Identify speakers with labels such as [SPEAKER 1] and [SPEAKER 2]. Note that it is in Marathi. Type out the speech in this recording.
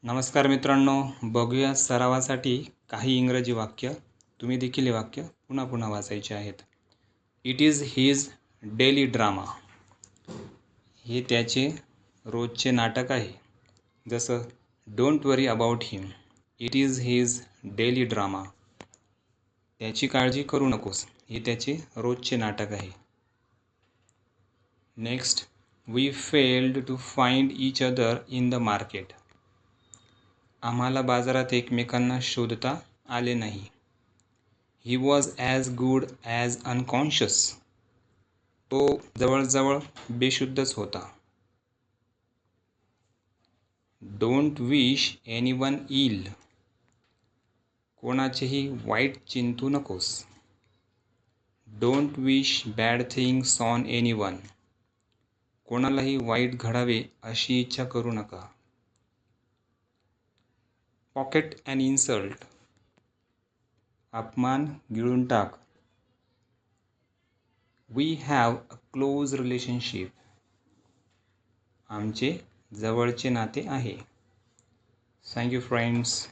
[SPEAKER 1] नमस्कार मित्रांनो, बघूया सरावासाठी काही इंग्रजी वाक्य. तुम्ही देखील हे वाक्य पुन्हा पुन्हा वाचायचे आहेत. It is his daily drama. हे त्याचे रोजचे नाटक आहे. जसं don't worry about him. It is his daily drama. त्याची काळजी करू नकोस. हे त्याचे रोजचे नाटक आहे. Next, we failed to find each other in the market. आम्हाला बाजारात एकमेकांना शोधता आले नाही. He was as good as unconscious. तो जवळजवळ बेशुद्धच होता. Don't wish anyone ill. कोणाचेही वाईट चिंतू नकोस. Don't wish bad things on anyone. कोणालाही वाईट घडावे अशी इच्छा करू नका. Pocket and insult. अपमान गिळून टाक. We have a close relationship. आमचे जवळचे नाते आहे. Thank you friends.